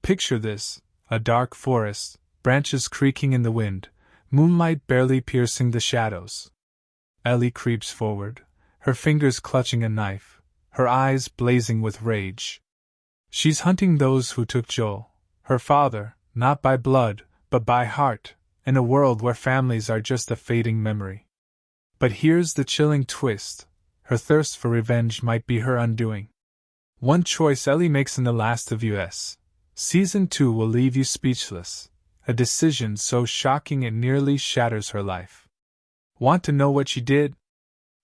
Picture this: a dark forest, branches creaking in the wind, moonlight barely piercing the shadows. Ellie creeps forward, her fingers clutching a knife, her eyes blazing with rage. She's hunting those who took Joel, her father, not by blood, but by heart, in a world where families are just a fading memory. But here's the chilling twist: her thirst for revenge might be her undoing. One choice Ellie makes in the last of Us. Season 2 will leave you speechless, a decision so shocking it nearly shatters her life. Want to know what she did?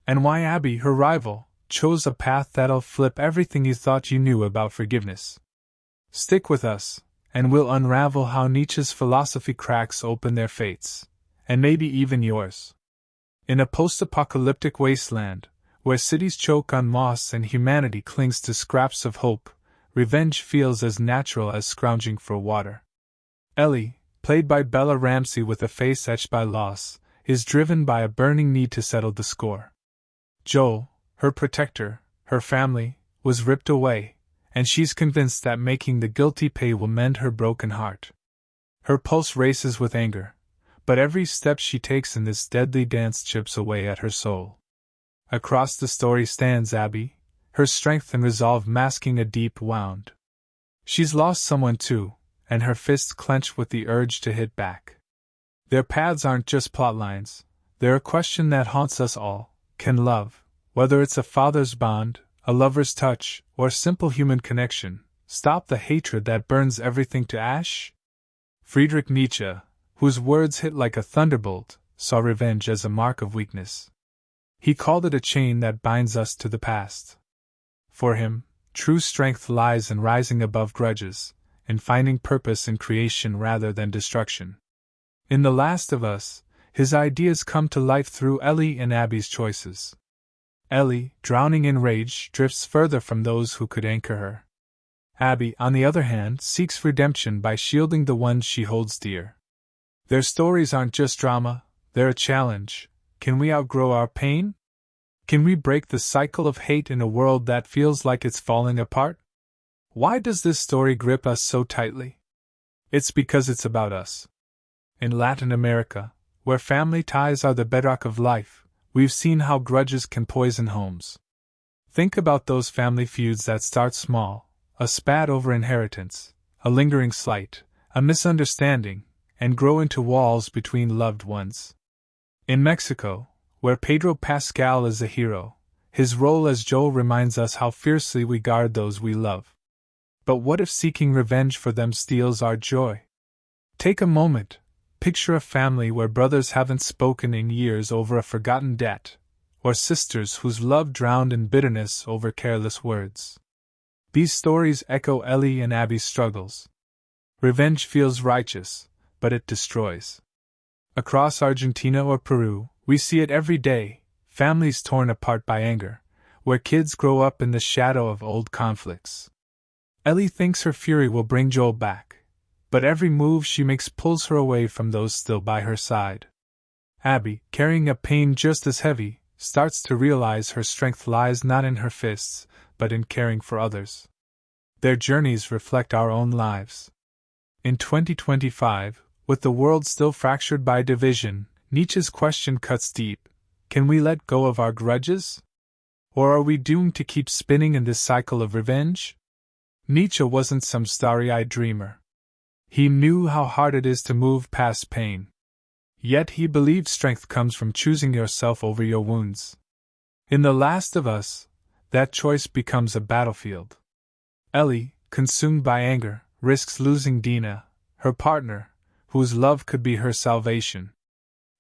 And why Abby, her rival, chose a path that'll flip everything you thought you knew about forgiveness? Stick with us, and we'll unravel how Nietzsche's philosophy cracks open their fates, and maybe even yours. In a post-apocalyptic wasteland, where cities choke on moss and humanity clings to scraps of hope, revenge feels as natural as scrounging for water. Ellie, played by Bella Ramsey with a face etched by loss, is driven by a burning need to settle the score. Joel, her protector, her family, was ripped away, and she's convinced that making the guilty pay will mend her broken heart. Her pulse races with anger, but every step she takes in this deadly dance chips away at her soul. Across the story stands Abby, her strength and resolve masking a deep wound. She's lost someone too, and her fists clench with the urge to hit back. Their paths aren't just plotlines, they're a question that haunts us all: can love, whether it's a father's bond, a lover's touch, or simple human connection, stop the hatred that burns everything to ash? Friedrich Nietzsche, whose words hit like a thunderbolt, saw revenge as a mark of weakness. He called it a chain that binds us to the past. For him, true strength lies in rising above grudges, in finding purpose in creation rather than destruction. In The Last of Us, his ideas come to life through Ellie and Abby's choices. Ellie, drowning in rage, drifts further from those who could anchor her. Abby, on the other hand, seeks redemption by shielding the ones she holds dear. Their stories aren't just drama, they're a challenge. Can we outgrow our pain? Can we break the cycle of hate in a world that feels like it's falling apart? Why does this story grip us so tightly? It's because it's about us. In Latin America, where family ties are the bedrock of life, we've seen how grudges can poison homes. Think about those family feuds that start small: a spat over inheritance, a lingering slight, a misunderstanding, and grow into walls between loved ones. In Mexico, where Pedro Pascal is a hero, his role as Joel reminds us how fiercely we guard those we love. But what if seeking revenge for them steals our joy? Take a moment, picture a family where brothers haven't spoken in years over a forgotten debt, or sisters whose love drowned in bitterness over careless words. These stories echo Ellie and Abby's struggles. Revenge feels righteous, but it destroys. Across Argentina or Peru, we see it every day: families torn apart by anger, where kids grow up in the shadow of old conflicts. Ellie thinks her fury will bring Joel back, but every move she makes pulls her away from those still by her side. Abby, carrying a pain just as heavy, starts to realize her strength lies not in her fists, but in caring for others. Their journeys reflect our own lives. In 2025, with the world still fractured by division, Nietzsche's question cuts deep: can we let go of our grudges? Or are we doomed to keep spinning in this cycle of revenge? Nietzsche wasn't some starry-eyed dreamer. He knew how hard it is to move past pain. Yet he believed strength comes from choosing yourself over your wounds. In The Last of Us, that choice becomes a battlefield. Ellie, consumed by anger, risks losing Dina, her partner, whose love could be her salvation.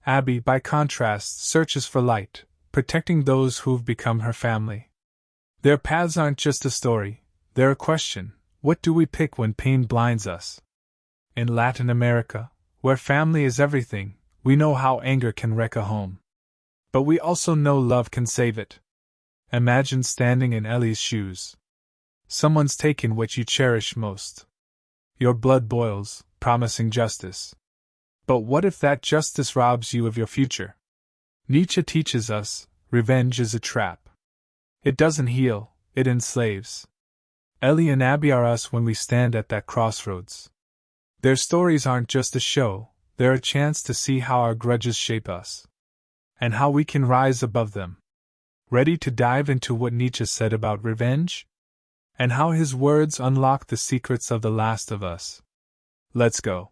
Abby, by contrast, searches for light, protecting those who've become her family. Their paths aren't just a story, they're a question: what do we pick when pain blinds us? In Latin America, where family is everything, we know how anger can wreck a home. But we also know love can save it. Imagine standing in Ellie's shoes. Someone's taken what you cherish most. Your blood boils, promising justice. But what if that justice robs you of your future? Nietzsche teaches us, revenge is a trap. It doesn't heal, it enslaves. Ellie and Abby are us when we stand at that crossroads. Their stories aren't just a show, they're a chance to see how our grudges shape us. And how we can rise above them. Ready to dive into what Nietzsche said about revenge? And how his words unlock the secrets of the last of us. Let's go.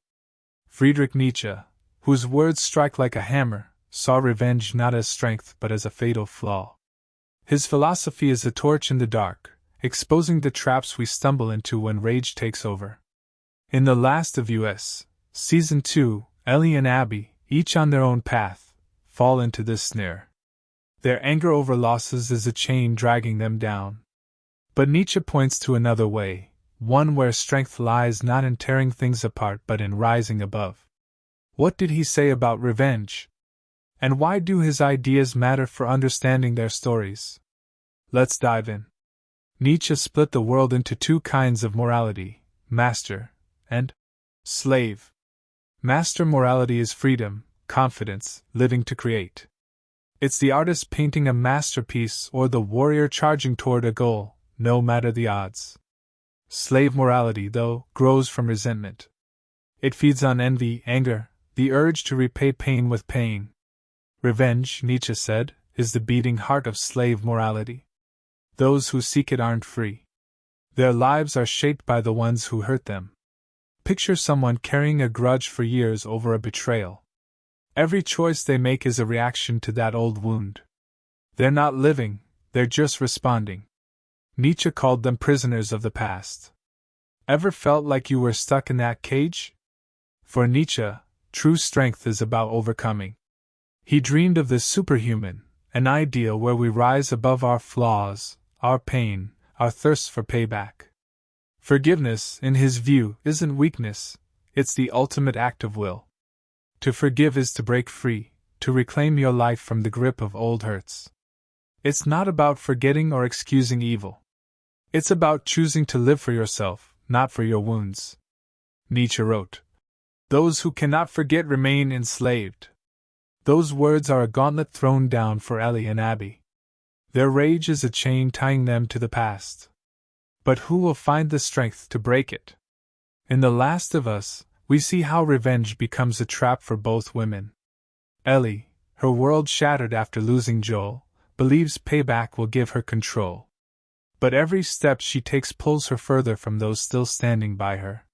Friedrich Nietzsche, whose words strike like a hammer, saw revenge not as strength but as a fatal flaw. His philosophy is a torch in the dark, exposing the traps we stumble into when rage takes over. In The Last of Us, Season 2, Ellie and Abby, each on their own path, fall into this snare. Their anger over losses is a chain dragging them down. But Nietzsche points to another way, one where strength lies not in tearing things apart but in rising above. What did he say about revenge? And why do his ideas matter for understanding their stories? Let's dive in. Nietzsche split the world into two kinds of morality, master and slave. Master morality is freedom, confidence, living to create. It's the artist painting a masterpiece or the warrior charging toward a goal, no matter the odds. Slave morality, though, grows from resentment. It feeds on envy, anger, the urge to repay pain with pain. Revenge, Nietzsche said, is the beating heart of slave morality. Those who seek it aren't free. Their lives are shaped by the ones who hurt them. Picture someone carrying a grudge for years over a betrayal. Every choice they make is a reaction to that old wound. They're not living, they're just responding. Nietzsche called them prisoners of the past. Ever felt like you were stuck in that cage? For Nietzsche, true strength is about overcoming. He dreamed of this superhuman, an ideal where we rise above our flaws, our pain, our thirst for payback. Forgiveness, in his view, isn't weakness, it's the ultimate act of will. To forgive is to break free, to reclaim your life from the grip of old hurts. It's not about forgetting or excusing evil. It's about choosing to live for yourself, not for your wounds. Nietzsche wrote, "Those who cannot forget remain enslaved." Those words are a gauntlet thrown down for Ellie and Abby. Their rage is a chain tying them to the past. But who will find the strength to break it? In The Last of Us, we see how revenge becomes a trap for both women. Ellie, her world shattered after losing Joel, believes payback will give her control. But every step she takes pulls her further from those still standing by her.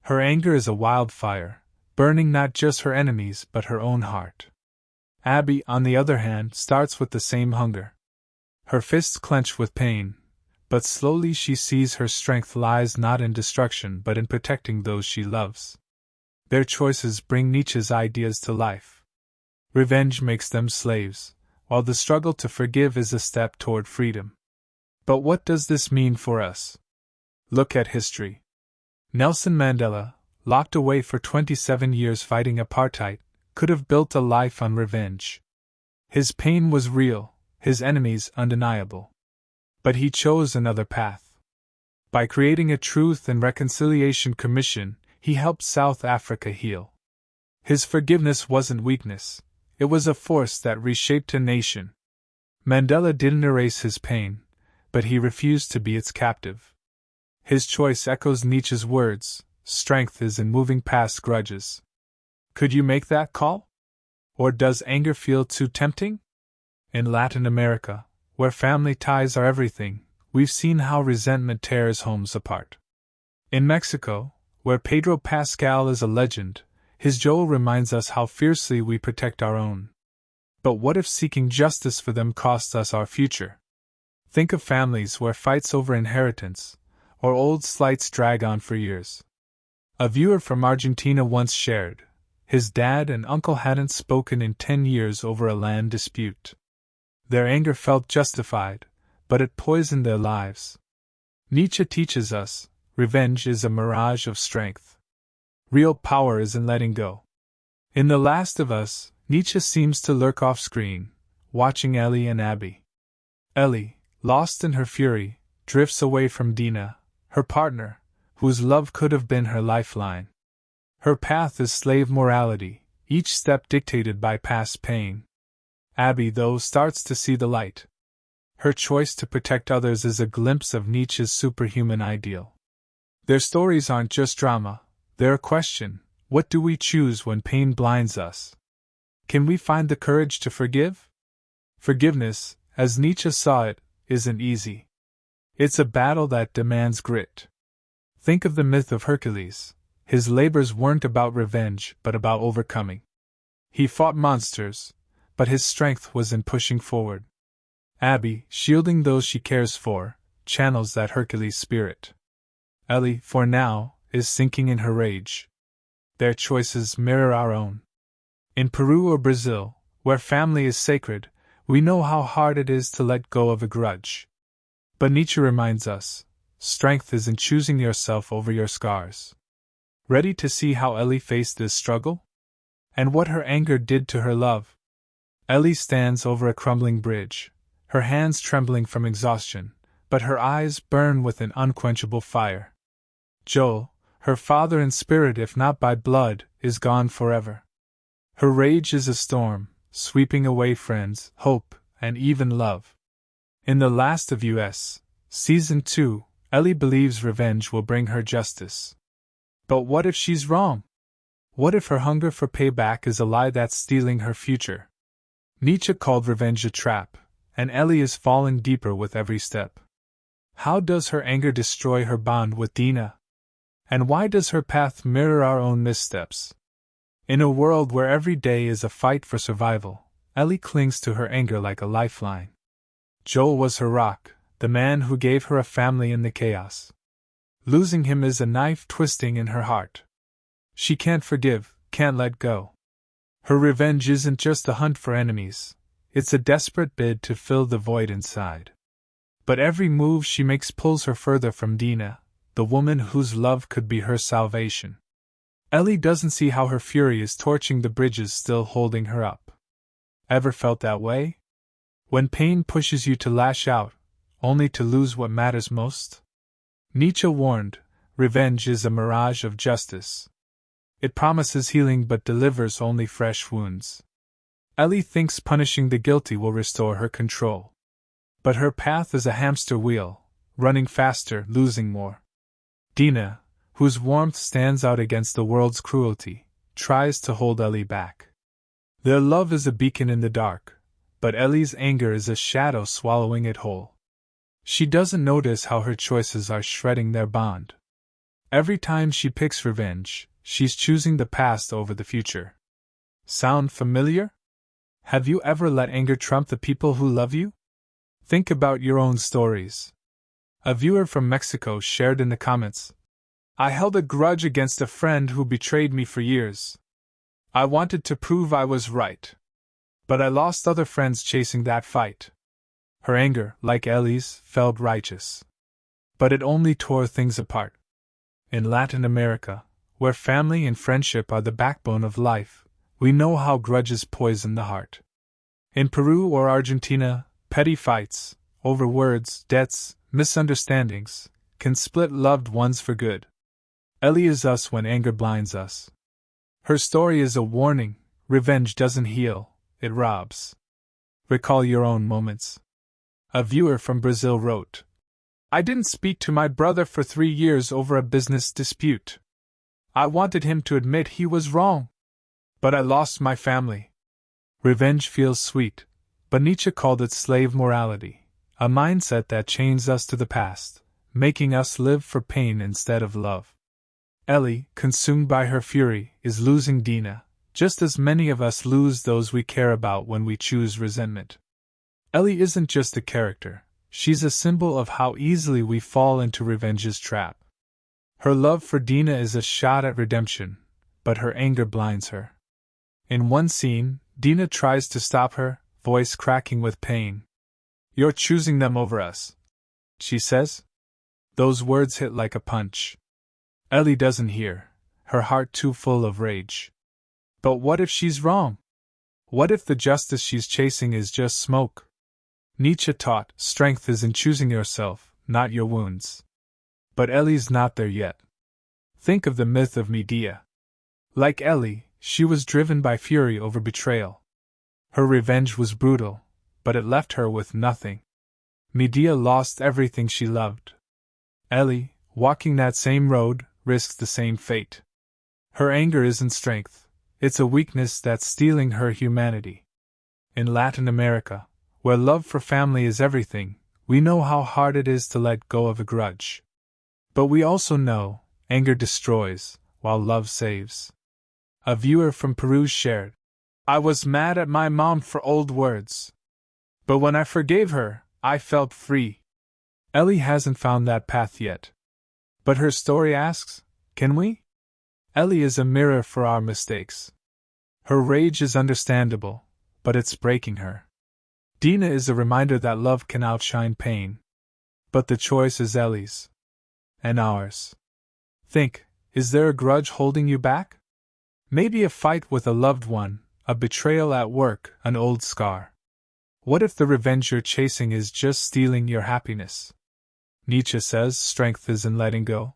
Her anger is a wildfire, burning not just her enemies but her own heart. Abby, on the other hand, starts with the same hunger. Her fists clench with pain, but slowly she sees her strength lies not in destruction but in protecting those she loves. Their choices bring Nietzsche's ideas to life. Revenge makes them slaves, while the struggle to forgive is a step toward freedom. But what does this mean for us? Look at history. Nelson Mandela, locked away for 27 years fighting apartheid, could have built a life on revenge. His pain was real, his enemies undeniable. But he chose another path. By creating a Truth and Reconciliation Commission, he helped South Africa heal. His forgiveness wasn't weakness, it was a force that reshaped a nation. Mandela didn't erase his pain, but he refused to be its captive. His choice echoes Nietzsche's words, strength is in moving past grudges. Could you make that call? Or does anger feel too tempting? In Latin America, where family ties are everything, we've seen how resentment tears homes apart. In Mexico, where Pedro Pascal is a legend, his Joel reminds us how fiercely we protect our own. But what if seeking justice for them costs us our future? Think of families where fights over inheritance or old slights drag on for years. A viewer from Argentina once shared, his dad and uncle hadn't spoken in 10 years over a land dispute. Their anger felt justified, but it poisoned their lives. Nietzsche teaches us, revenge is a mirage of strength. Real power is in letting go. In The Last of Us, Nietzsche seems to lurk off-screen, watching Ellie and Abby. Ellie, lost in her fury, drifts away from Dina, her partner, whose love could have been her lifeline. Her path is slave morality, each step dictated by past pain. Abby, though, starts to see the light. Her choice to protect others is a glimpse of Nietzsche's superhuman ideal. Their stories aren't just drama, they're a question: what do we choose when pain blinds us? Can we find the courage to forgive? Forgiveness, as Nietzsche saw it, isn't easy. It's a battle that demands grit. Think of the myth of Hercules. His labors weren't about revenge, but about overcoming. He fought monsters, but his strength was in pushing forward. Abby, shielding those she cares for, channels that Hercules spirit. Ellie, for now, is sinking in her rage. Their choices mirror our own. In Peru or Brazil, where family is sacred, we know how hard it is to let go of a grudge. But Nietzsche reminds us, strength is in choosing yourself over your scars. Ready to see how Ellie faced this struggle? And what her anger did to her love? Ellie stands over a crumbling bridge, her hands trembling from exhaustion, but her eyes burn with an unquenchable fire. Joel, her father in spirit if not by blood, is gone forever. Her rage is a storm, sweeping away friends, hope, and even love. In The Last of Us, Season 2, Ellie believes revenge will bring her justice. But what if she's wrong? What if her hunger for payback is a lie that's stealing her future? Nietzsche called revenge a trap, and Ellie is falling deeper with every step. How does her anger destroy her bond with Dina? And why does her path mirror our own missteps? In a world where every day is a fight for survival, Ellie clings to her anger like a lifeline. Joel was her rock, the man who gave her a family in the chaos. Losing him is a knife twisting in her heart. She can't forgive, can't let go. Her revenge isn't just a hunt for enemies, it's a desperate bid to fill the void inside. But every move she makes pulls her further from Dina, the woman whose love could be her salvation. Ellie doesn't see how her fury is torching the bridges still holding her up. Ever felt that way? When pain pushes you to lash out, only to lose what matters most? Nietzsche warned, revenge is a mirage of justice. It promises healing but delivers only fresh wounds. Ellie thinks punishing the guilty will restore her control. But her path is a hamster wheel, running faster, losing more. Dina, whose warmth stands out against the world's cruelty, tries to hold Ellie back. Their love is a beacon in the dark, but Ellie's anger is a shadow swallowing it whole. She doesn't notice how her choices are shredding their bond. Every time she picks revenge, she's choosing the past over the future. Sound familiar? Have you ever let anger trump the people who love you? Think about your own stories. A viewer from Mexico shared in the comments, "I held a grudge against a friend who betrayed me for years. I wanted to prove I was right. But I lost other friends chasing that fight." Her anger, like Ellie's, felt righteous. But it only tore things apart. In Latin America, where family and friendship are the backbone of life, we know how grudges poison the heart. In Peru or Argentina, petty fights, over words, debts, misunderstandings, can split loved ones for good. Ellie is us when anger blinds us. Her story is a warning: revenge doesn't heal, it robs. Recall your own moments. A viewer from Brazil wrote, "I didn't speak to my brother for 3 years over a business dispute. I wanted him to admit he was wrong. But I lost my family." Revenge feels sweet, but Nietzsche called it slave morality, a mindset that chains us to the past, making us live for pain instead of love. Ellie, consumed by her fury, is losing Dina, just as many of us lose those we care about when we choose resentment. Ellie isn't just a character, she's a symbol of how easily we fall into revenge's trap. Her love for Dina is a shot at redemption, but her anger blinds her. In one scene, Dina tries to stop her, voice cracking with pain. "You're choosing them over us," she says. Those words hit like a punch. Ellie doesn't hear, her heart too full of rage. But what if she's wrong? What if the justice she's chasing is just smoke? Nietzsche taught, strength is in choosing yourself, not your wounds. But Ellie's not there yet. Think of the myth of Medea. Like Ellie, she was driven by fury over betrayal. Her revenge was brutal, but it left her with nothing. Medea lost everything she loved. Ellie, walking that same road, risked the same fate. Her anger isn't strength, it's a weakness that's stealing her humanity. In Latin America, where love for family is everything, we know how hard it is to let go of a grudge. But we also know, anger destroys, while love saves. A viewer from Peru shared, "I was mad at my mom for old words. But when I forgave her, I felt free." Ellie hasn't found that path yet. But her story asks, can we? Ellie is a mirror for our mistakes. Her rage is understandable, but it's breaking her. Dina is a reminder that love can outshine pain. But the choice is Ellie's. And ours. Think, is there a grudge holding you back? Maybe a fight with a loved one, a betrayal at work, an old scar. What if the revenge you're chasing is just stealing your happiness? Nietzsche says strength is in letting go.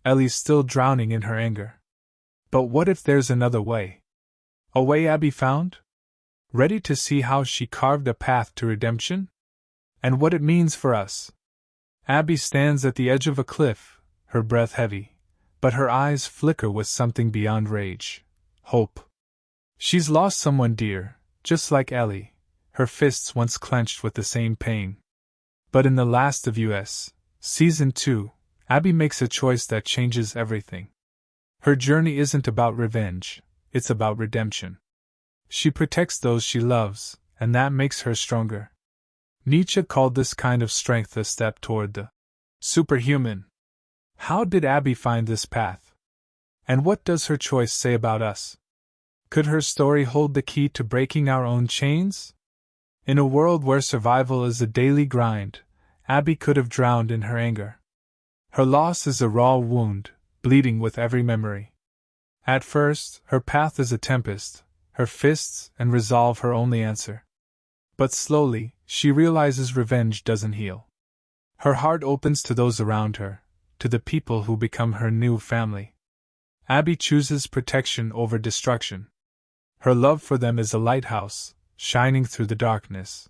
Ellie's still drowning in her anger. But what if there's another way? A way Abby found? Ready to see how she carved a path to redemption? And what it means for us. Abby stands at the edge of a cliff, her breath heavy, but her eyes flicker with something beyond rage. Hope. She's lost someone dear, just like Ellie, her fists once clenched with the same pain. But in The Last of Us, Season 2, Abby makes a choice that changes everything. Her journey isn't about revenge, it's about redemption. She protects those she loves, and that makes her stronger. Nietzsche called this kind of strength a step toward the superhuman. How did Abby find this path? And what does her choice say about us? Could her story hold the key to breaking our own chains? In a world where survival is a daily grind, Abby could have drowned in her anger. Her loss is a raw wound, bleeding with every memory. At first, her path is a tempest, her fists and resolve her only answer. But slowly, she realizes revenge doesn't heal. Her heart opens to those around her, to the people who become her new family. Abby chooses protection over destruction. Her love for them is a lighthouse, shining through the darkness.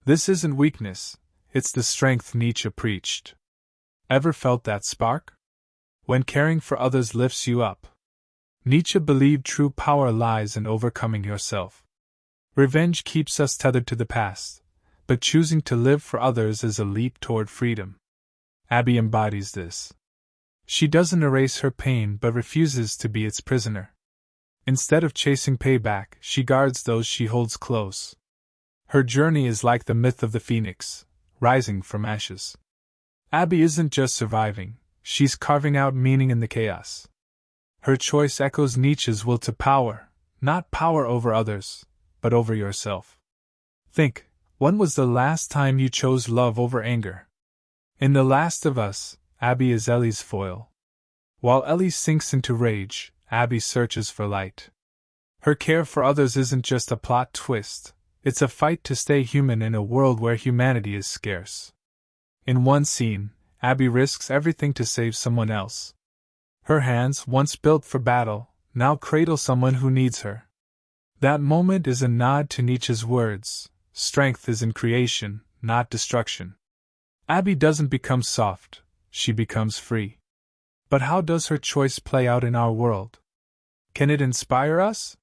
This isn't weakness, it's the strength Nietzsche preached. Ever felt that spark? When caring for others lifts you up. Nietzsche believed true power lies in overcoming yourself. Revenge keeps us tethered to the past, but choosing to live for others is a leap toward freedom. Abby embodies this. She doesn't erase her pain but refuses to be its prisoner. Instead of chasing payback, she guards those she holds close. Her journey is like the myth of the phoenix, rising from ashes. Abby isn't just surviving, she's carving out meaning in the chaos. Her choice echoes Nietzsche's will to power, not power over others, but over yourself. Think, when was the last time you chose love over anger? In The Last of Us, Abby is Ellie's foil. While Ellie sinks into rage, Abby searches for light. Her care for others isn't just a plot twist, it's a fight to stay human in a world where humanity is scarce. In one scene, Abby risks everything to save someone else. Her hands, once built for battle, now cradle someone who needs her. That moment is a nod to Nietzsche's words, strength is in creation, not destruction. Abby doesn't become soft, she becomes free. But how does her choice play out in our world? Can it inspire us?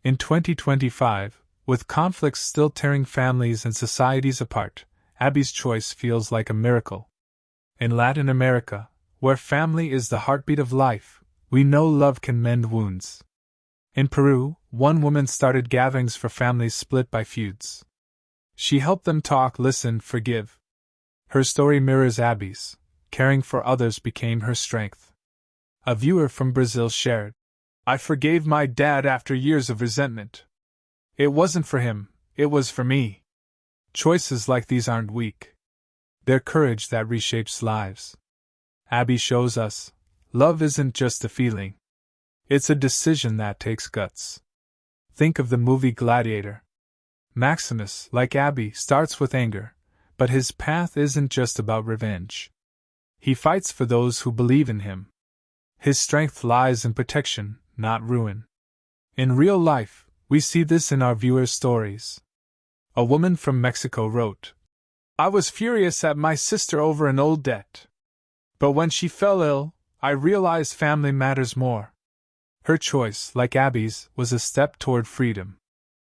In 2025, with conflicts still tearing families and societies apart, Abby's choice feels like a miracle. In Latin America, where family is the heartbeat of life, we know love can mend wounds. In Peru, one woman started gatherings for families split by feuds. She helped them talk, listen, forgive. Her story mirrors Abby's. Caring for others became her strength. A viewer from Brazil shared, "I forgave my dad after years of resentment. It wasn't for him, it was for me." Choices like these aren't weak. They're courage that reshapes lives. Abby shows us, love isn't just a feeling. It's a decision that takes guts. Think of the movie Gladiator. Maximus, like Abby, starts with anger, but his path isn't just about revenge. He fights for those who believe in him. His strength lies in protection, not ruin. In real life, we see this in our viewers' stories. A woman from Mexico wrote, I was furious at my sister over an old debt. But when she fell ill, I realized family matters more. Her choice, like Abby's, was a step toward freedom.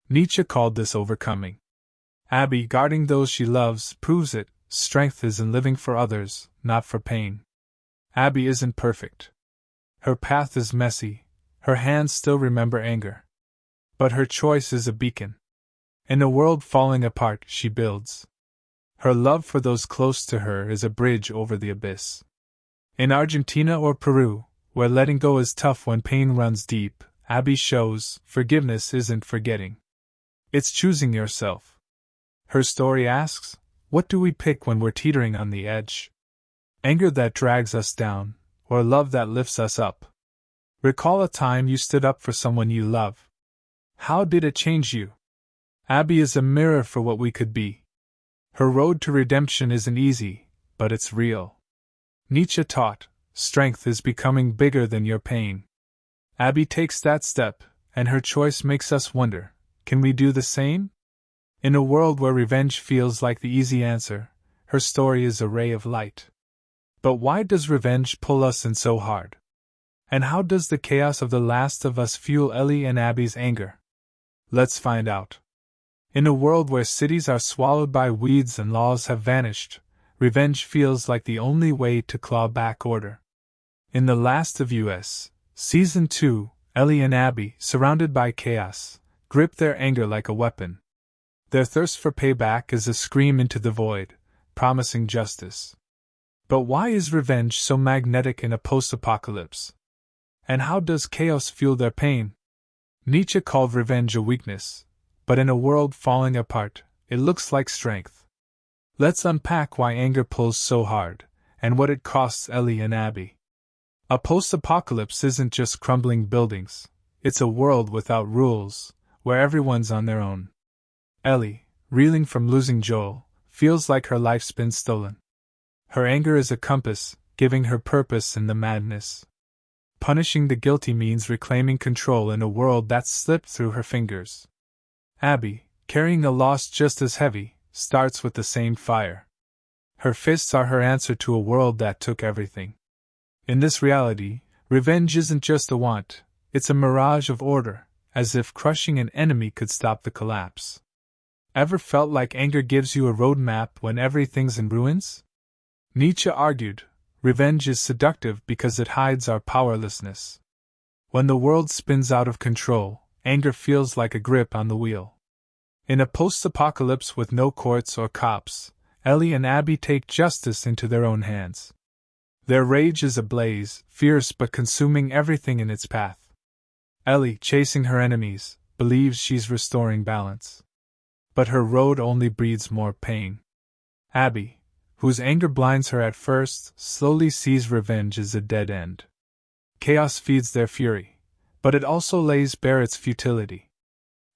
Nietzsche called this overcoming. Abby, guarding those she loves, proves it. Strength is in living for others, not for pain. Abby isn't perfect. Her path is messy, her hands still remember anger. But her choice is a beacon. In a world falling apart, she builds. Her love for those close to her is a bridge over the abyss. In Argentina or Peru, where letting go is tough when pain runs deep, Abby shows forgiveness isn't forgetting. It's choosing yourself. Her story asks, what do we pick when we're teetering on the edge? Anger that drags us down, or love that lifts us up? Recall a time you stood up for someone you love. How did it change you? Abby is a mirror for what we could be. Her road to redemption isn't easy, but it's real. Nietzsche taught, strength is becoming bigger than your pain. Abby takes that step, and her choice makes us wonder, can we do the same? In a world where revenge feels like the easy answer, her story is a ray of light. But why does revenge pull us in so hard? And how does the chaos of The Last of Us fuel Ellie and Abby's anger? Let's find out. In a world where cities are swallowed by weeds and laws have vanished, revenge feels like the only way to claw back order. In The Last of Us, Season 2, Ellie and Abby, surrounded by chaos, grip their anger like a weapon. Their thirst for payback is a scream into the void, promising justice. But why is revenge so magnetic in a post-apocalypse? And how does chaos fuel their pain? Nietzsche called revenge a weakness, but in a world falling apart, it looks like strength. Let's unpack why anger pulls so hard, and what it costs Ellie and Abby. A post-apocalypse isn't just crumbling buildings, it's a world without rules, where everyone's on their own. Ellie, reeling from losing Joel, feels like her life's been stolen. Her anger is a compass, giving her purpose in the madness. Punishing the guilty means reclaiming control in a world that's slipped through her fingers. Abby, carrying a loss just as heavy, starts with the same fire. Her fists are her answer to a world that took everything. In this reality, revenge isn't just a want, it's a mirage of order, as if crushing an enemy could stop the collapse. Ever felt like anger gives you a roadmap when everything's in ruins? Nietzsche argued, revenge is seductive because it hides our powerlessness. When the world spins out of control, anger feels like a grip on the wheel. In a post-apocalypse with no courts or cops, Ellie and Abby take justice into their own hands. Their rage is ablaze, fierce but consuming everything in its path. Ellie, chasing her enemies, believes she's restoring balance. But her road only breeds more pain. Abby, whose anger blinds her at first, slowly sees revenge as a dead end. Chaos feeds their fury, but it also lays bare its futility.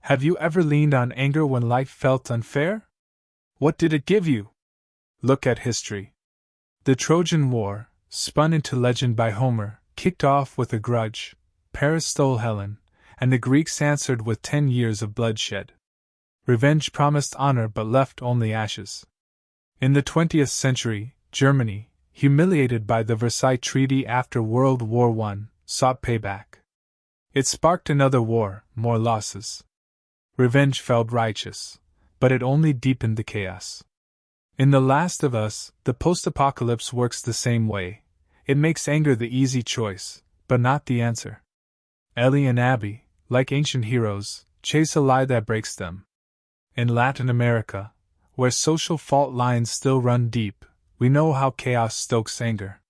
Have you ever leaned on anger when life felt unfair? What did it give you? Look at history. The Trojan War, spun into legend by Homer, kicked off with a grudge. Paris stole Helen, and the Greeks answered with 10 years of bloodshed. Revenge promised honor but left only ashes. In the 20th century, Germany, humiliated by the Versailles Treaty after World War I, sought payback. It sparked another war, more losses. Revenge felt righteous, but it only deepened the chaos. In The Last of Us, the post-apocalypse works the same way. It makes anger the easy choice, but not the answer. Ellie and Abby, like ancient heroes, chase a lie that breaks them. In Latin America, where social fault lines still run deep, we know how chaos stokes anger.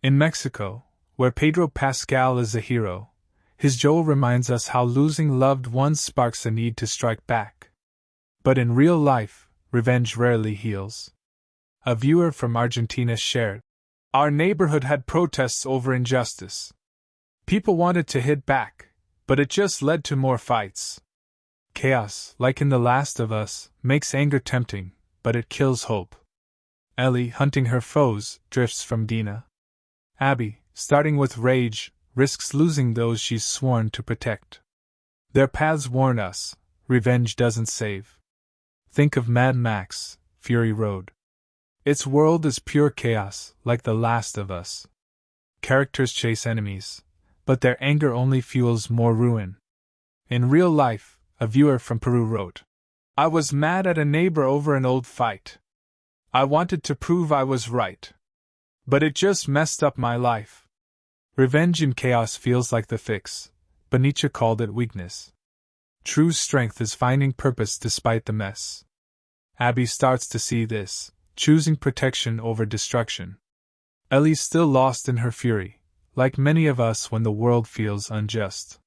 In Mexico, where Pedro Pascal is a hero, his Joel reminds us how losing loved ones sparks a need to strike back. But in real life, revenge rarely heals. A viewer from Argentina shared, "Our neighborhood had protests over injustice. People wanted to hit back, but it just led to more fights." Chaos, like in The Last of Us, makes anger tempting, but it kills hope. Ellie, hunting her foes, drifts from Dina. Abby, starting with rage, risks losing those she's sworn to protect. Their paths warn us, revenge doesn't save. Think of Mad Max, Fury Road. Its world is pure chaos, like The Last of Us. Characters chase enemies, but their anger only fuels more ruin. In real life, a viewer from Peru wrote, "I was mad at a neighbor over an old fight. I wanted to prove I was right. But it just messed up my life." Revenge in chaos feels like the fix, but Nietzsche called it weakness. True strength is finding purpose despite the mess. Abby starts to see this, choosing protection over destruction. Ellie's still lost in her fury, like many of us when the world feels unjust.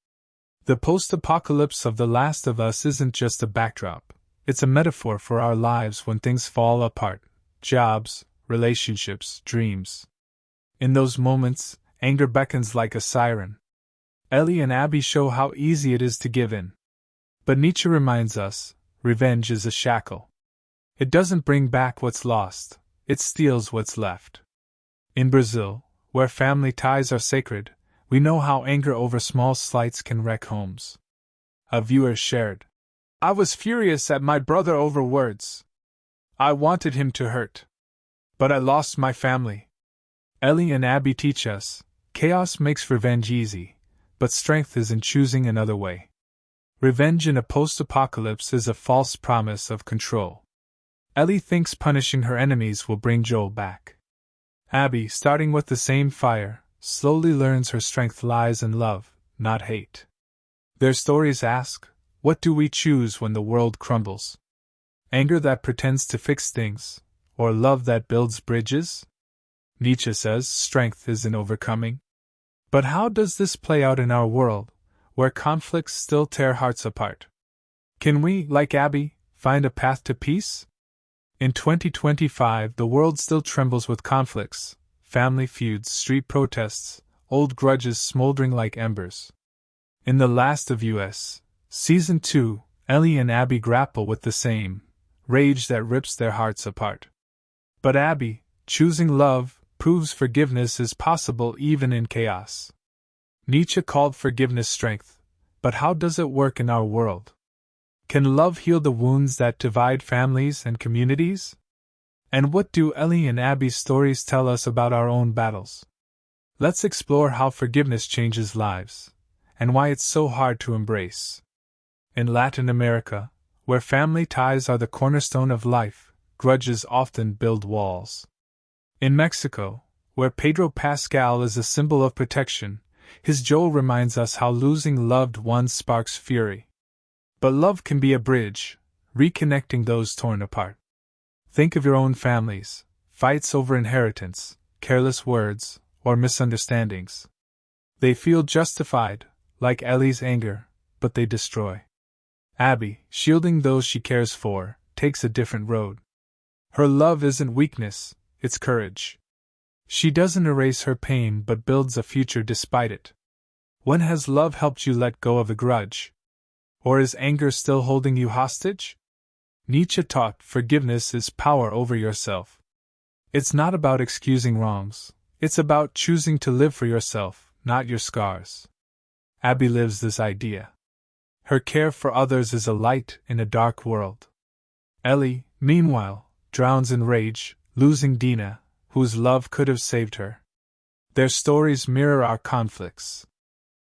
The post-apocalypse of The Last of Us isn't just a backdrop, it's a metaphor for our lives when things fall apart: jobs, relationships, dreams. In those moments, anger beckons like a siren. Ellie and Abby show how easy it is to give in. But Nietzsche reminds us, revenge is a shackle. It doesn't bring back what's lost, it steals what's left. In Brazil, where family ties are sacred, we know how anger over small slights can wreck homes. A viewer shared, "I was furious at my brother over words. I wanted him to hurt. But I lost my family." Ellie and Abby teach us, chaos makes revenge easy, but strength is in choosing another way. Revenge in a post-apocalypse is a false promise of control. Ellie thinks punishing her enemies will bring Joel back. Abby, starting with the same fire, slowly learns her strength lies in love, not hate. Their stories ask, what do we choose when the world crumbles? Anger that pretends to fix things, or love that builds bridges? Nietzsche says strength is in overcoming. But how does this play out in our world, where conflicts still tear hearts apart? Can we, like Abby, find a path to peace? In 2025, the world still trembles with conflicts, family feuds, street protests, old grudges smoldering like embers. In The Last of Us, Season 2, Ellie and Abby grapple with the same rage that rips their hearts apart. But Abby, choosing love, proves forgiveness is possible even in chaos. Nietzsche called forgiveness strength, but how does it work in our world? Can love heal the wounds that divide families and communities? And what do Ellie and Abby's stories tell us about our own battles? Let's explore how forgiveness changes lives, and why it's so hard to embrace. In Latin America, where family ties are the cornerstone of life, grudges often build walls. In Mexico, where Pedro Pascal is a symbol of protection, his Joel reminds us how losing loved ones sparks fury. But love can be a bridge, reconnecting those torn apart. Think of your own families, fights over inheritance, careless words, or misunderstandings. They feel justified, like Ellie's anger, but they destroy. Abby, shielding those she cares for, takes a different road. Her love isn't weakness, it's courage. She doesn't erase her pain but builds a future despite it. When has love helped you let go of a grudge? Or is anger still holding you hostage? Nietzsche taught forgiveness is power over yourself. It's not about excusing wrongs, it's about choosing to live for yourself, not your scars. Abby lives this idea. Her care for others is a light in a dark world. Ellie, meanwhile, drowns in rage, losing Dina, whose love could have saved her. Their stories mirror our conflicts.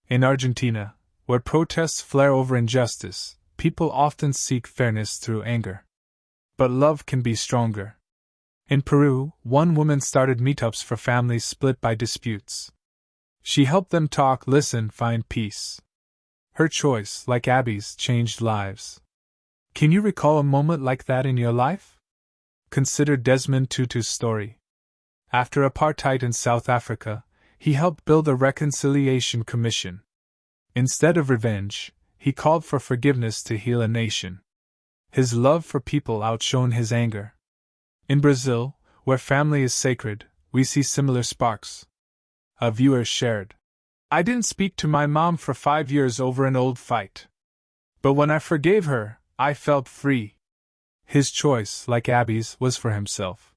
In Argentina, where protests flare over injustice, people often seek fairness through anger. But love can be stronger. In Peru, one woman started meetups for families split by disputes. She helped them talk, listen, find peace. Her choice, like Abby's, changed lives. Can you recall a moment like that in your life? Consider Desmond Tutu's story. After apartheid in South Africa, he helped build a reconciliation commission. Instead of revenge, he called for forgiveness to heal a nation. His love for people outshone his anger. In Brazil, where family is sacred, we see similar sparks. A viewer shared, "I didn't speak to my mom for 5 years over an old fight. But when I forgave her, I felt free." His choice, like Abby's, was for himself.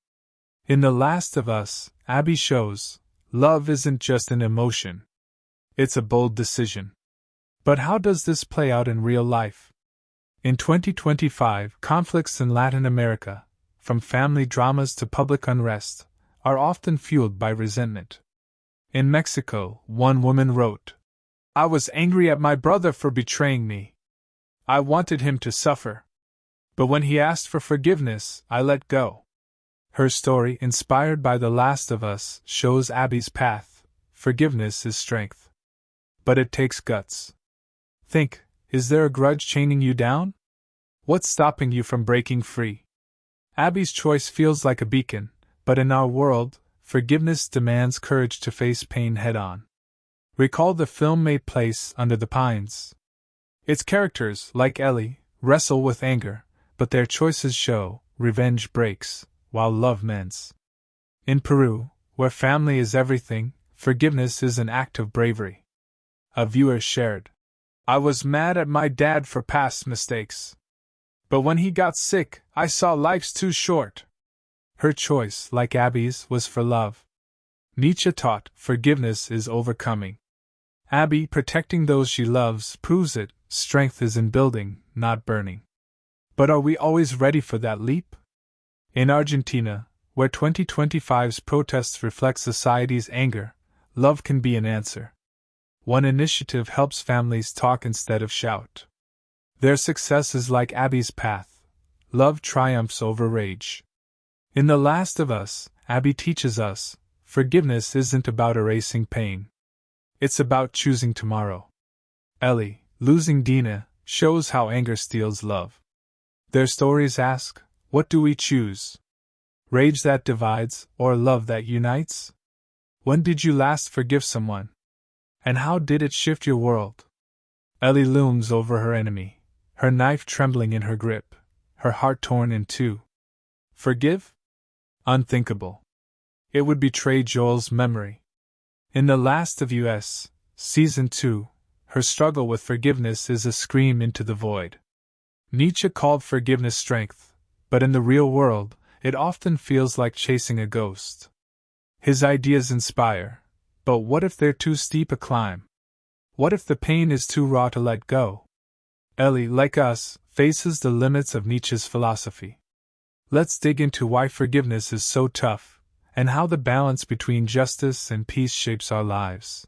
In The Last of Us, Abby shows, love isn't just an emotion. It's a bold decision. But how does this play out in real life? In 2025, conflicts in Latin America, from family dramas to public unrest, are often fueled by resentment. In Mexico, one woman wrote, "I was angry at my brother for betraying me. I wanted him to suffer. But when he asked for forgiveness, I let go." Her story, inspired by The Last of Us, shows Abby's path. Forgiveness is strength. But it takes guts. Think, is there a grudge chaining you down? What's stopping you from breaking free? Abby's choice feels like a beacon, but in our world, forgiveness demands courage to face pain head-on. Recall the film May Place Under the Pines. Its characters, like Ellie, wrestle with anger, but their choices show revenge breaks, while love mends. In Peru, where family is everything, forgiveness is an act of bravery. A viewer shared, "I was mad at my dad for past mistakes. But when he got sick, I saw life's too short." Her choice, like Abby's, was for love. Nietzsche taught, forgiveness is overcoming. Abby, protecting those she loves, proves it. Strength is in building, not burning. But are we always ready for that leap? In Argentina, where 2025's protests reflect society's anger, love can be an answer. One initiative helps families talk instead of shout. Their success is like Abby's path. Love triumphs over rage. In The Last of Us, Abby teaches us, forgiveness isn't about erasing pain. It's about choosing tomorrow. Ellie, losing Dina, shows how anger steals love. Their stories ask, what do we choose? Rage that divides, or love that unites? When did you last forgive someone? And how did it shift your world? Ellie looms over her enemy, her knife trembling in her grip, her heart torn in two. Forgive? Unthinkable. It would betray Joel's memory. In The Last of Us, Season 2, her struggle with forgiveness is a scream into the void. Nietzsche called forgiveness strength, but in the real world, it often feels like chasing a ghost. His ideas inspire, but what if they're too steep a climb? What if the pain is too raw to let go? Ellie, like us, faces the limits of Nietzsche's philosophy. Let's dig into why forgiveness is so tough, and how the balance between justice and peace shapes our lives.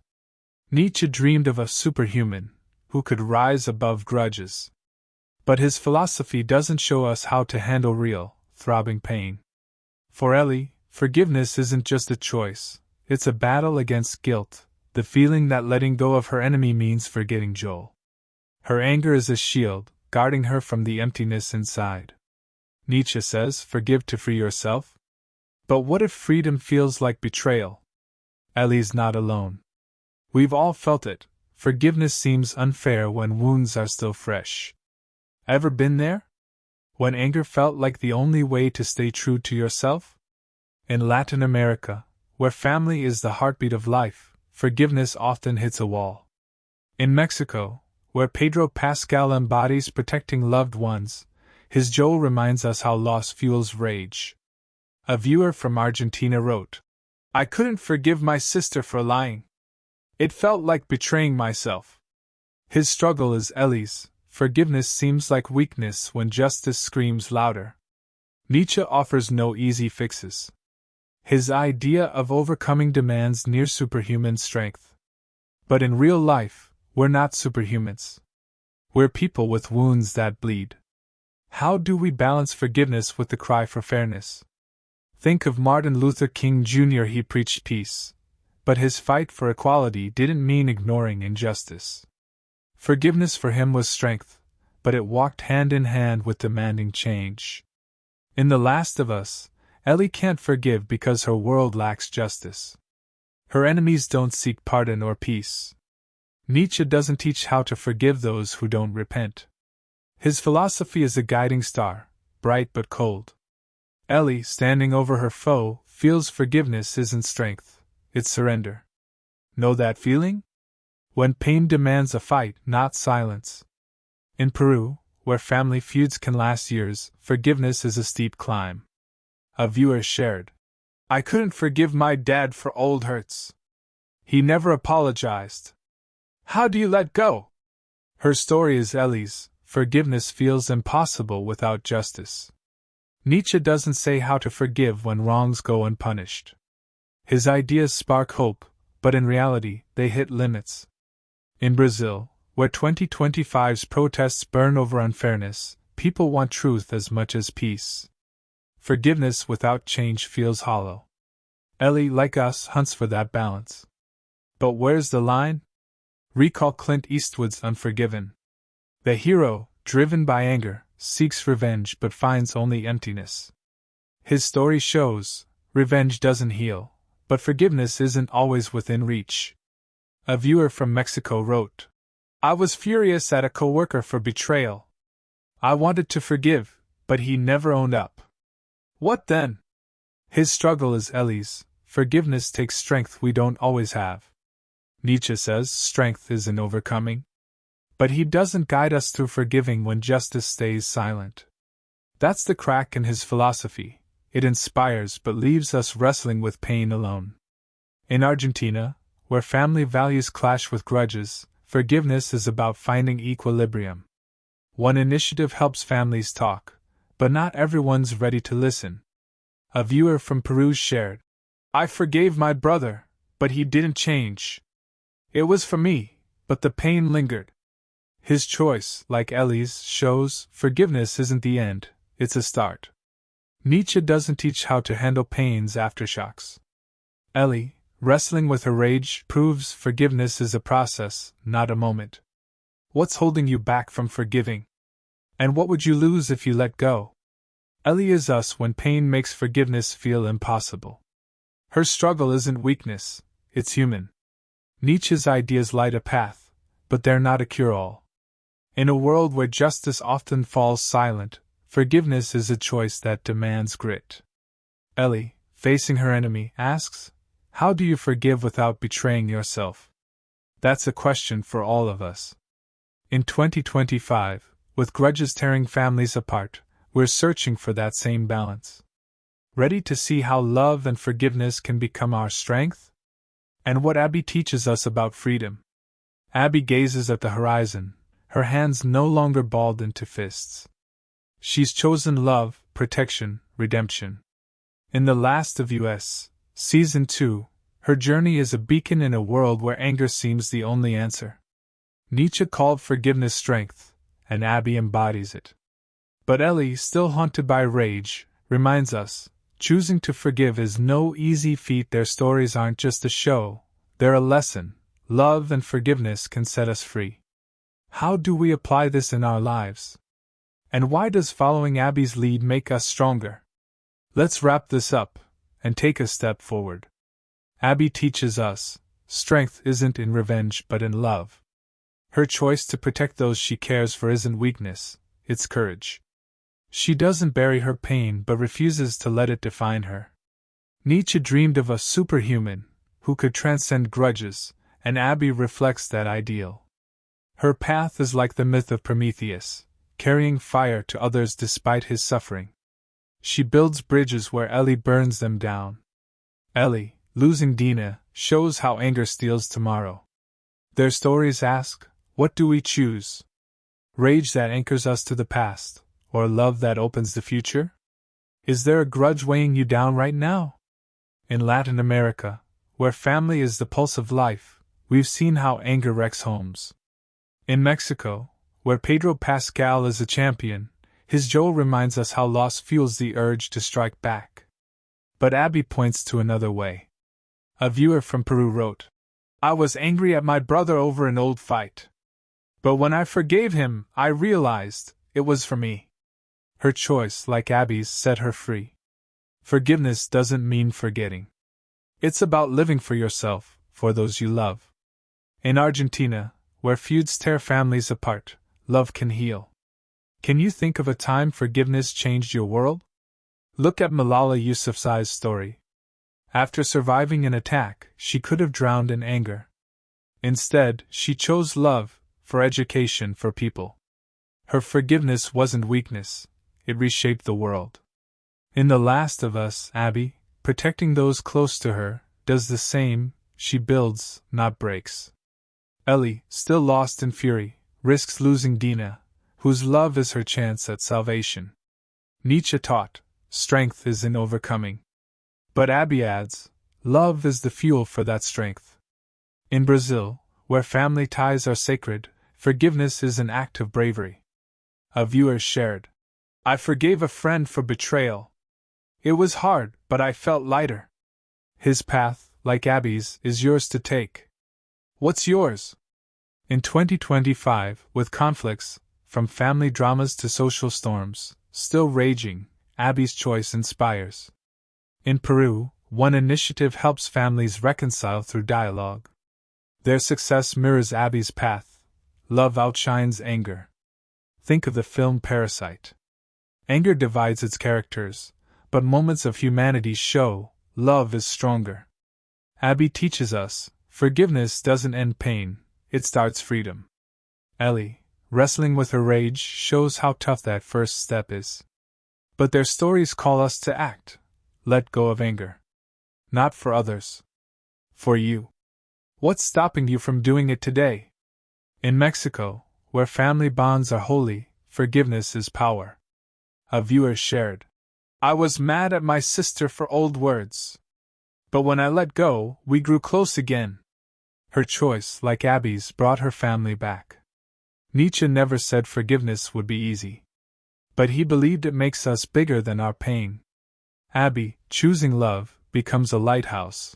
Nietzsche dreamed of a superhuman, who could rise above grudges. But his philosophy doesn't show us how to handle real, throbbing pain. For Ellie, forgiveness isn't just a choice, it's a battle against guilt, the feeling that letting go of her enemy means forgetting Joel. Her anger is a shield, guarding her from the emptiness inside. Nietzsche says, forgive to free yourself. But what if freedom feels like betrayal? Ellie's not alone. We've all felt it. Forgiveness seems unfair when wounds are still fresh. Ever been there? When anger felt like the only way to stay true to yourself? In Latin America, where family is the heartbeat of life, forgiveness often hits a wall. In Mexico, where Pedro Pascal embodies protecting loved ones, his Joel reminds us how loss fuels rage. A viewer from Argentina wrote, "I couldn't forgive my sister for lying. It felt like betraying myself." His struggle is Ellie's. Forgiveness seems like weakness when justice screams louder. Nietzsche offers no easy fixes. His idea of overcoming demands near superhuman strength. But in real life, we're not superhumans. We're people with wounds that bleed. How do we balance forgiveness with the cry for fairness? Think of Martin Luther King Jr. He preached peace, but his fight for equality didn't mean ignoring injustice. Forgiveness for him was strength, but it walked hand in hand with demanding change. In The Last of Us, Ellie can't forgive because her world lacks justice. Her enemies don't seek pardon or peace. Nietzsche doesn't teach how to forgive those who don't repent. His philosophy is a guiding star, bright but cold. Ellie, standing over her foe, feels forgiveness isn't strength, it's surrender. Know that feeling? When pain demands a fight, not silence. In Peru, where family feuds can last years, forgiveness is a steep climb. A viewer shared, "I couldn't forgive my dad for old hurts. He never apologized. How do you let go?" Her story is Ellie's. Forgiveness feels impossible without justice. Nietzsche doesn't say how to forgive when wrongs go unpunished. His ideas spark hope, but in reality, they hit limits. In Brazil, where 2025's protests burn over unfairness, people want truth as much as peace. Forgiveness without change feels hollow. Ellie, like us, hunts for that balance. But where's the line? Recall Clint Eastwood's Unforgiven. The hero, driven by anger, seeks revenge but finds only emptiness. His story shows, revenge doesn't heal, but forgiveness isn't always within reach. A viewer from Mexico wrote, "I was furious at a coworker for betrayal. I wanted to forgive, but he never owned up. What then?" His struggle is Ellie's. Forgiveness takes strength we don't always have. Nietzsche says strength is in overcoming. But he doesn't guide us through forgiving when justice stays silent. That's the crack in his philosophy. It inspires but leaves us wrestling with pain alone. In Argentina, where family values clash with grudges, forgiveness is about finding equilibrium. One initiative helps families talk, but not everyone's ready to listen. A viewer from Peru shared, "I forgave my brother, but he didn't change. It was for me, but the pain lingered." His choice, like Ellie's, shows forgiveness isn't the end, it's a start. Nietzsche doesn't teach how to handle pain's aftershocks. Ellie, wrestling with her rage, proves forgiveness is a process, not a moment. What's holding you back from forgiving? And what would you lose if you let go? Ellie is us when pain makes forgiveness feel impossible. Her struggle isn't weakness, it's human. Nietzsche's ideas light a path, but they're not a cure-all. In a world where justice often falls silent, forgiveness is a choice that demands grit. Ellie, facing her enemy, asks, "How do you forgive without betraying yourself?" That's a question for all of us. In 2025, with grudges tearing families apart, we're searching for that same balance. Ready to see how love and forgiveness can become our strength? And what Abby teaches us about freedom. Abby gazes at the horizon, her hands no longer balled into fists. She's chosen love, protection, redemption. In The Last of Us, Season 2, her journey is a beacon in a world where anger seems the only answer. Nietzsche called forgiveness strength, and Abby embodies it. But Ellie, still haunted by rage, reminds us, choosing to forgive is no easy feat. Their stories aren't just a show, they're a lesson. Love and forgiveness can set us free. How do we apply this in our lives? And why does following Abby's lead make us stronger? Let's wrap this up and take a step forward. Abby teaches us, strength isn't in revenge but in love. Her choice to protect those she cares for isn't weakness, it's courage. She doesn't bury her pain but refuses to let it define her. Nietzsche dreamed of a superhuman who could transcend grudges, and Abby reflects that ideal. Her path is like the myth of Prometheus, carrying fire to others despite his suffering. She builds bridges where Ellie burns them down. Ellie, losing Dina, shows how anger steals tomorrow. Their stories ask, what do we choose? Rage that anchors us to the past, or love that opens the future? Is there a grudge weighing you down right now? In Latin America, where family is the pulse of life, we've seen how anger wrecks homes. In Mexico, where Pedro Pascal is a champion, his Joel reminds us how loss fuels the urge to strike back. But Abby points to another way. A viewer from Peru wrote, "I was angry at my brother over an old fight. But when I forgave him, I realized it was for me." Her choice, like Abby's, set her free. Forgiveness doesn't mean forgetting. It's about living for yourself, for those you love. In Argentina, where feuds tear families apart, love can heal. Can you think of a time forgiveness changed your world? Look at Malala Yousafzai's story. After surviving an attack, she could have drowned in anger. Instead, she chose love, for education for people. Her forgiveness wasn't weakness, it reshaped the world. In The Last of Us, Abby, protecting those close to her, does the same. She builds, not breaks. Ellie, still lost in fury, risks losing Dina, whose love is her chance at salvation. Nietzsche taught, strength is in overcoming. But Abby adds, love is the fuel for that strength. In Brazil, where family ties are sacred, forgiveness is an act of bravery. A viewer shared, I forgave a friend for betrayal. It was hard, but I felt lighter. His path, like Abby's, is yours to take. What's yours? In 2025, with conflicts, from family dramas to social storms, still raging, Abby's choice inspires. In Peru, one initiative helps families reconcile through dialogue. Their success mirrors Abby's path. Love outshines anger. Think of the film Parasite. Anger divides its characters, but moments of humanity show love is stronger. Abby teaches us, forgiveness doesn't end pain, it starts freedom. Ellie, wrestling with her rage, shows how tough that first step is. But their stories call us to act. Let go of anger. Not for others. For you. What's stopping you from doing it today? In Mexico, where family bonds are holy, forgiveness is power. A viewer shared, I was mad at my sister for old words. But when I let go, we grew close again. Her choice, like Abby's, brought her family back. Nietzsche never said forgiveness would be easy. But he believed it makes us bigger than our pain. Abby, choosing love, becomes a lighthouse.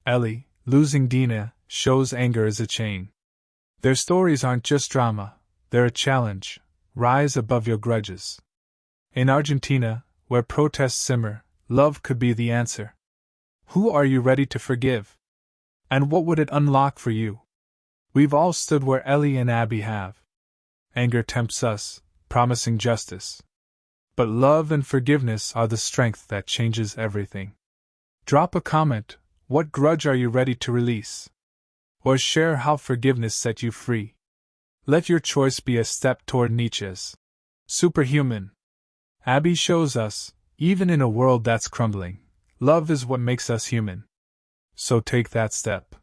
Ellie, losing Dina, shows anger is a chain. Their stories aren't just drama, they're a challenge. Rise above your grudges. In Argentina, where protests simmer, love could be the answer. Who are you ready to forgive? And what would it unlock for you? We've all stood where Ellie and Abby have. Anger tempts us, promising justice. But love and forgiveness are the strength that changes everything. Drop a comment, what grudge are you ready to release? Or share how forgiveness set you free. Let your choice be a step toward Nietzsche's superhuman. Abby shows us, even in a world that's crumbling, love is what makes us human. So take that step.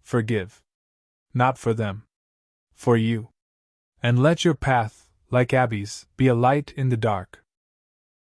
Forgive. Not for them. For you. And let your path, like Abby's, be a light in the dark.